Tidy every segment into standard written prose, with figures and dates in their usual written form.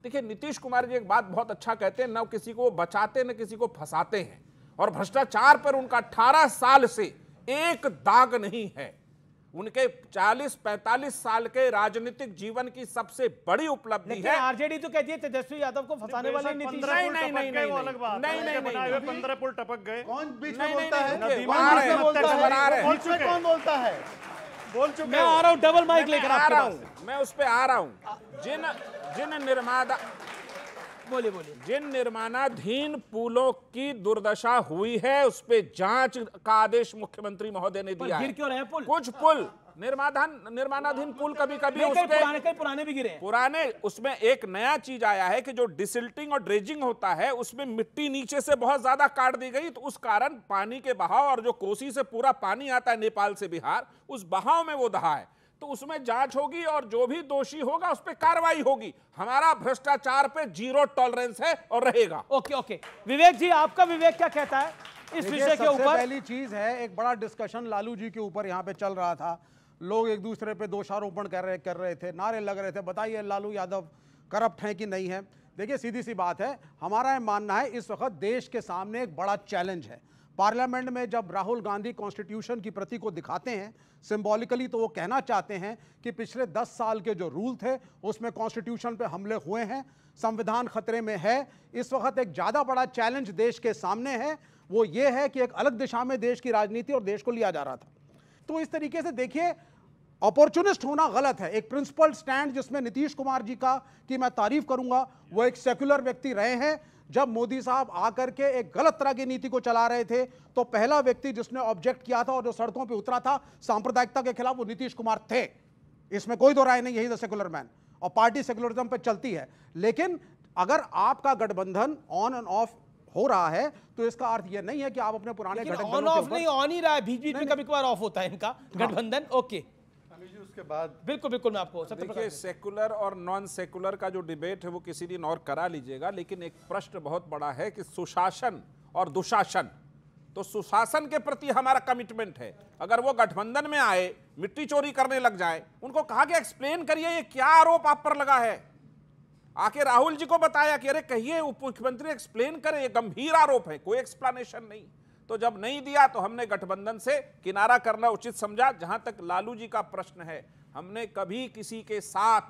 देखिए, नीतीश कुमार जी एक बात बहुत अच्छा कहते हैं, न किसी को बचाते न किसी को फंसाते हैं, और भ्रष्टाचार पर उनका 18 साल से एक दाग नहीं है। उनके 40-45 साल के राजनीतिक जीवन की सबसे बड़ी उपलब्धि है। आरजेडी तो कहती है तेजस्वी यादव को फंसाने वाले नीतीश। नहीं, वो अलग बात है। 15 पुल टपक गए। कौन बीच में बोलता है? कौन बोलता है? बोल चुके। मैं आ रहा हूं, डबल माइक लेकर आ रहा हूं, मैं उस पे आ रहा हूं। जिन निर्माणाधीन पुलों की दुर्दशा हुई है उस पे जांच का आदेश मुख्यमंत्री महोदय ने दिया है। गिर क्यों रहे हैं पुल? कुछ पुल निर्माणाधीन पुल कभी उसके पुराने भी गिरे हैं। पुराने, उसमें एक नया चीज आया है कि जो डिसिल्टिंग और ड्रेजिंग होता है उसमें मिट्टी नीचे से बहुत ज्यादा काट दी गई, तो उस कारण पानी के बहाव, और जो कोसी से पूरा पानी आता है नेपाल से बिहार, उस बहाव में वो दहा है। तो उसमें जांच होगी और जो भी दोषी होगा उस पर कार्रवाई होगी। हमारा भ्रष्टाचार पे 0 टॉलरेंस है और रहेगा। ओके विवेक जी, आपका विवेक क्या कहता है इस विषय के ऊपर? पहली चीज है, एक बड़ा डिस्कशन लालू जी के ऊपर यहाँ पे चल रहा था। लोग एक दूसरे पे दोषारोपण कर रहे थे, नारे लग रहे थे, बताइए लालू यादव करप्ट हैं कि नहीं है। देखिए, सीधी सी बात है, हमारा ये मानना है इस वक्त देश के सामने एक बड़ा चैलेंज है। पार्लियामेंट में जब राहुल गांधी कॉन्स्टिट्यूशन की प्रति को दिखाते हैं सिंबॉलिकली, तो वो कहना चाहते हैं कि पिछले 10 साल के जो रूल थे उसमें कॉन्स्टिट्यूशन पे हमले हुए हैं, संविधान खतरे में है। इस वक्त एक ज़्यादा बड़ा चैलेंज देश के सामने है, वो ये है कि एक अलग दिशा में देश की राजनीति और देश को लिया जा रहा था। तो इस तरीके से देखिए, अपॉर्चुनिस्ट होना गलत है। एक प्रिंसिपल स्टैंड जिसमें नीतीश कुमार जी का की मैं तारीफ करूंगा, वो एक सेक्युलर व्यक्ति रहे हैं। जब मोदी साहब आकर के एक गलत तरह की नीति को चला रहे थे तो पहला व्यक्ति जिसने ऑब्जेक्ट किया था और जो सड़कों पे उतरा था सांप्रदायिकता के खिलाफ, वो नीतीश कुमार थे। इसमें कोई दो राय नहीं, यही द सेक्युलर मैन। और पार्टी सेक्युलरिज्म पे चलती है। लेकिन अगर आपका गठबंधन ऑन एंड ऑफ हो रहा है तो इसका अर्थ यह नहीं है कि आप अपने पुराने गठबंधन ऑन ऑफ नहीं, ऑन ही रहा है, बीच में कभी-कभार ऑफ होता है इनका गठबंधन। ओके, उसके बाद बिल्कुल मैं आपको देखिए, सेकुलर और नॉन सेकुलर का जो डिबेट है वो किसी दिन और करा लीजिएगा, लेकिन एक प्रश्न बहुत बड़ा है कि सुशासन और दुशासन। तो सुशासन के प्रति हमारा कमिटमेंट है। अगर वो गठबंधन में आए, मिट्टी चोरी करने लग जाए, उनको कहा कि एक्सप्लेन करिए ये क्या आरोप आप पर लगा है। आके राहुल जी को बताया कि अरे कहिए, उप मुख्यमंत्री एक्सप्लेन करें, ये गंभीर आरोप है, कोई एक्सप्लेनेशन नहीं। तो जब नहीं दिया तो हमने गठबंधन से किनारा करना उचित समझा। जहां तक लालू जी का प्रश्न है, हमने कभी किसी के साथ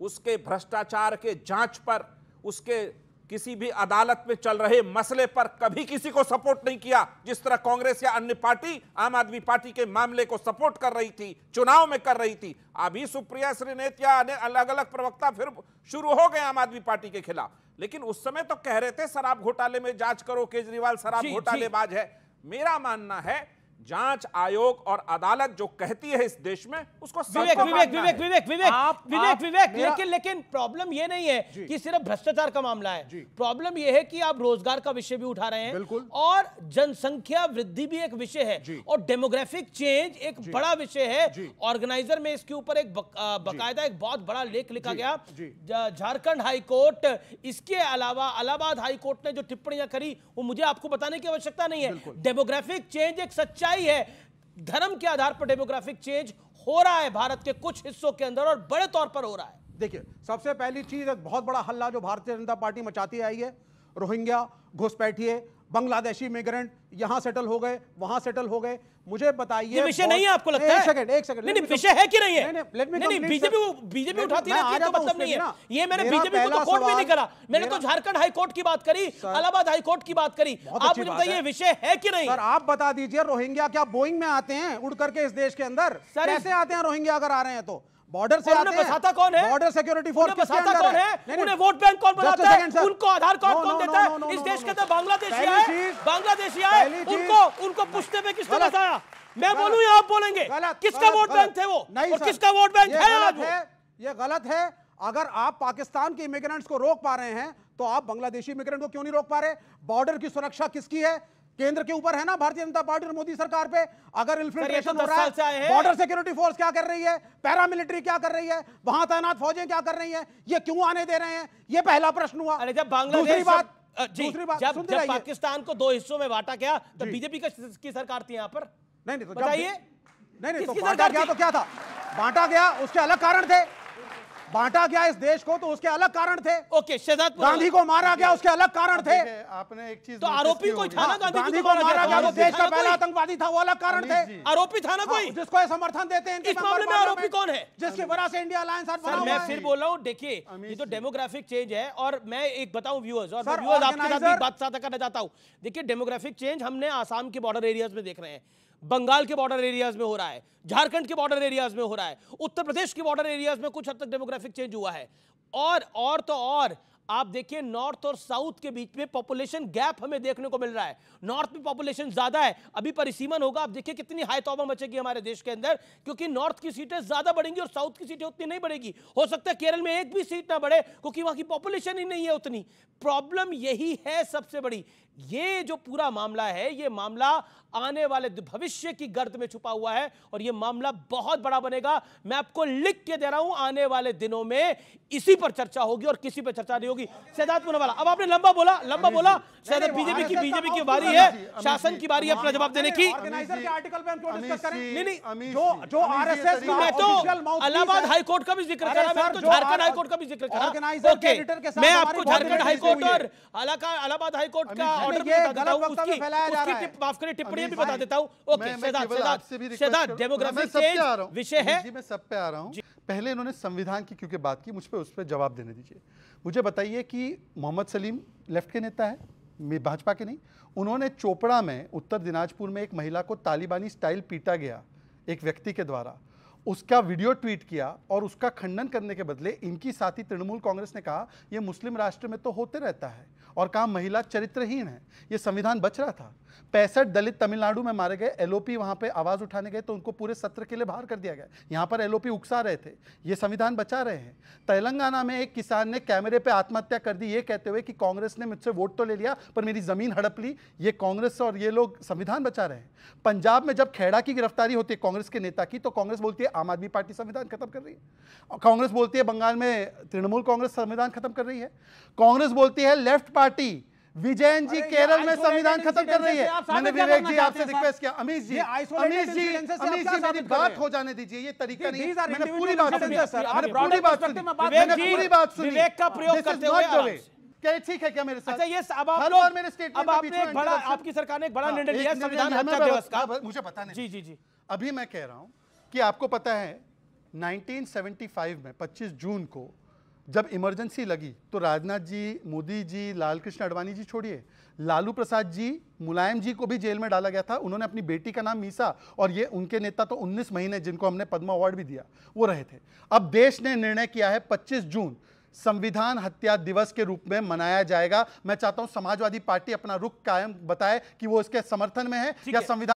उसके भ्रष्टाचार के जांच पर, उसके किसी भी अदालत में चल रहे मसले पर कभी किसी को सपोर्ट नहीं किया। जिस तरह कांग्रेस या अन्य पार्टी आम आदमी पार्टी के मामले को सपोर्ट कर रही थी, चुनाव में कर रही थी। अभी सुप्रिया श्रीनेत या अलग अलग प्रवक्ता फिर शुरू हो गए आम आदमी पार्टी के खिलाफ, लेकिन उस समय तो कह रहे थे शराब घोटाले में जांच करो, केजरीवाल शराब घोटालेबाज है। मेरा मानना है जांच आयोग और अदालत जो कहती है इस देश में उसको विवेक, लेकिन प्रॉब्लम ये नहीं है कि सिर्फ भ्रष्टाचार का मामला है। प्रॉब्लम ये है कि आप रोजगार का विषय भी उठा रहे हैं और जनसंख्या वृद्धि भी एक विषय है और डेमोग्राफिक चेंज एक बड़ा विषय है। ऑर्गेनाइजर में इसके ऊपर एक बकायदा एक बहुत बड़ा लेख लिखा गया। झारखंड हाईकोर्ट, इसके अलावा इलाहाबाद हाईकोर्ट ने जो टिप्पणियां करी वो मुझे आपको बताने की आवश्यकता नहीं है। डेमोग्राफिक चेंज एक सच्चाई है। धर्म के आधार पर डेमोग्राफिक चेंज हो रहा है भारत के कुछ हिस्सों के अंदर और बड़े तौर पर हो रहा है। देखिए, सबसे पहली चीज, एक बहुत बड़ा हल्ला जो भारतीय जनता पार्टी मचाती आई है, रोहिंग्या, घुसपैठिए, बांग्लादेशी इमिग्रेंट यहां सेटल हो गए, वहां सेटल हो गए। मुझे बताइए, ये विषय नहीं है आपको लगता है? एक सेकंड नहीं, विषय है कि नहीं है? नहीं, बीजेपी उठाती है तो मतलब नहीं है। ये मैंने बीजेपी को तो कोर्ट में नहीं करा, मैंने तो झारखंड हाईकोर्ट की बात करी, इलाहाबाद हाईकोर्ट की बात करी। आप मुझे बताइए विषय है कि नहीं? सर आप बता दीजिए, रोहिंग्या क्या बोइंग में आते हैं उड़ करके इस देश के अंदर? कैसे आते हैं रोहिंग्या अगर आ रहे हैं तो? बॉर्डर से आते हैं। बसाता कौन है? बॉर्डर सिक्योरिटी फोर्स बसाता कौन है? उन्हें वोट बैंक कौन बनाता है? उनको आधार कार्ड कौन देता है? इस देश के अंदर बांग्लादेशी आए, उनको पूछते हुए किसने बताया? मैं बोलूं या आप बोलेंगे? किसका वोट बैंक थे वो और किसका वोट बैंक है? ये गलत है। अगर आप पाकिस्तान के इमिग्रेंट्स को रोक पा रहे हैं तो आप बांग्लादेशी इमिग्रेंट को क्यों नहीं रोक पा रहे? बॉर्डर की सुरक्षा किसकी है? केंद्र के ऊपर है ना, भारतीय जनता पार्टी और मोदी सरकार पे। अगर इन्फिल्ट्रेशन हो रहा है, बॉर्डर सिक्योरिटी फोर्स क्या कर रही है, पैरामिलिट्री क्या कर रही है, वहां तैनात फौजें क्या कर रही हैं, ये क्यों आने दे रहे हैं? ये पहला प्रश्न हुआ। अरे जब बांग्लादेश, दूसरी बात जब पाकिस्तान को दो हिस्सों में बांटा गया तब बीजेपी की सरकार थी यहाँ पर। नहीं तो बताइए, नहीं तो बांटा गया तो क्या था? बांटा गया उसके अलग कारण थे। बांटा गया इस देश को तो उसके अलग कारण थे। ओके, शहजाद गांधी को मारा गया उसके अलग कारण थे। आपने एक चीज तो आरोपी कोई था ना, गांधी को मारा गया तो देश का पहला आतंकवादी था, वो अलग कारण थे। आरोपी था ना कोई, जिसको ये समर्थन देते हैं इस मामले में आरोपी कौन है? जिसकी वजह से इंडिया अलायंस सर मैं फिर बोल रहा हूं, देखिए ये तो डेमोग्राफिक चेंज है। और मैं एक बताऊं व्यूअर्स, और सर, व्यूअर्स आपके साथ ऑर्गेनाइजर- एक बात साझा करना चाहता हूं। देखिए डेमोग्राफिक चेंज हमने आसाम के बॉर्डर एरियाज में देख रहे हैं, बंगाल के बॉर्डर एरियाज में हो रहा है, झारखंड के बॉर्डर एरियाज में हो रहा है, उत्तर प्रदेश के बॉर्डर एरियाज में कुछ हद तक डेमोग्राफिक चेंज हुआ है। और तो और आप देखिए नॉर्थ और साउथ के बीच में पॉपुलेशन गैप हमें देखने को मिल रहा है। नॉर्थ में पॉपुलेशन ज्यादा है, अभी परिसीमन होगा, आप देखिए कितनी हाई तौबा मचेगी हमारे देश के अंदर, क्योंकि नॉर्थ की सीटें ज्यादा बढ़ेंगी और साउथ की सीटें उतनी नहीं बढ़ेगी। हो सकता है केरल में एक भी सीट ना बढ़े क्योंकि वहां की पॉपुलेशन ही नहीं है उतनी। प्रॉब्लम यही है सबसे बड़ी। ये जो पूरा मामला है, ये मामला आने वाले भविष्य की गर्त में छुपा हुआ है और ये मामला बहुत बड़ा बनेगा। मैं आपको लिख के दे रहा हूं, आने वाले दिनों में इसी पर चर्चा होगी और किसी पर चर्चा नहीं होगी। शहजाद पूनावाला, अब आपने लंबा बोला शहजाद, बीजेपी की बारी है, शासन की बारी है अपना जवाब देने की। ऑर्गेनाइजर के आर्टिकल पे हम क्यों डिस्कस करें? नहीं, जो आरएसएस का मैं तो ऑफिशियल माउथपीस इलाहाबाद है। हाई कोर्ट का भी जिक्र अरे करा, मैं सर, तो जो झारखंड हाई कोर्ट का भी जिक्र करा। ऑर्गेनाइजर के ओके, एडिटर के साथ मैं हमारी आपको बहुत झारखंड बड़ी हाई कोर्ट हुई है। और इलाहाबाद हाई कोर्ट का अमित जी, ऑर्डर भी ये बता देता गलत हूं, वक्तव्य फैलाया जा रहा है। माफ करिए टिप्पणियां भी अमित बता जी, देता हूं। ओके मैं केवल आपसे भी रिक्वेस्ट शहजाद, करूं- डेमोग्राफिक मैं सब पे आ रहा हूं। चेंज विषय है। जी, मैं सब पे आ रहा हूं। पहले इन्होंने संविधान की क्योंकि बात की, मुझ पे उस पर जवाब देने दीजिए। मुझे बताइए कि मोहम्मद सलीम लेफ्ट के नेता है, भाजपा के नहीं। उन्होंने चोपड़ा में उत्तर दिनाजपुर में एक महिला को तालिबानी स्टाइल पीटा गया एक व्यक्ति के द्वारा, उसका वीडियो ट्वीट किया और उसका खंडन करने के बदले इनकी साथी तृणमूल कांग्रेस ने कहा यह मुस्लिम राष्ट्र में तो होते रहता है और कहा महिला चरित्रहीन है। यह संविधान बच रहा था। 65 दलित तमिलनाडु में मारे गए, एलओपी वहां पे आवाज उठाने गए तो उनको पूरे सत्र के लिए बाहर कर दिया गया। यहां पर एलओपी उकसा रहे थे, ये संविधान बचा रहे हैं। तेलंगाना में एक किसान ने कैमरे पे आत्महत्या कर दी ये कहते हुए कि कांग्रेस ने मुझसे वोट तो ले लिया पर मेरी जमीन हड़प ली। ये कांग्रेस और ये लोग संविधान बचा रहे हैं। पंजाब में जब खेड़ा की गिरफ्तारी होती है कांग्रेस के नेता की, तो कांग्रेस बोलती है आम आदमी पार्टी संविधान खत्म कर रही है। कांग्रेस बोलती है बंगाल में तृणमूल कांग्रेस संविधान खत्म कर रही है। कांग्रेस बोलती है लेफ्ट पार्टी विजयन जी केरल में संविधान खत्म कर रही है। मैंने विवेक जी आपसे रिक्वेस्ट किया, अमीश जी मेरी बात हो जाने दीजिए, ये तरीका नहीं है। मैंने पूरी बात सुनी, पूरी बात सुनी, विवेक का प्रयोग करते हुए क्या ठीक है क्या मेरे साथ? अच्छा, ये अब हर बार मेरे स्टेटमेंट में बीच में बड़ा interruption। आपकी सरकार ने एक बड़ा निर्णय एक लिया निर्णय संविधान लिया, हत्या मैं दिवस का। मुझे पता नहीं। जी अभी मैं कह रहा हूं कि आपको पता है 1975 में 25 जून को जब इमरजेंसी लगी तो राजनाथ जी, मोदी जी, लालकृष्ण आडवाणी जी छोड़िए, लालू प्रसाद जी, मुलायम जी को भी जेल में डाला गया था। उन्होंने अपनी बेटी का नाम मीसा, और ये उनके नेता तो 19 महीने जिनको हमने पद्म अवार्ड भी दिया वो रहे थे। अब देश ने निर्णय किया है 25 जून संविधान हत्या दिवस के रूप में मनाया जाएगा। मैं चाहता हूं समाजवादी पार्टी अपना रुख कायम बताए कि वो इसके समर्थन में है या संविधान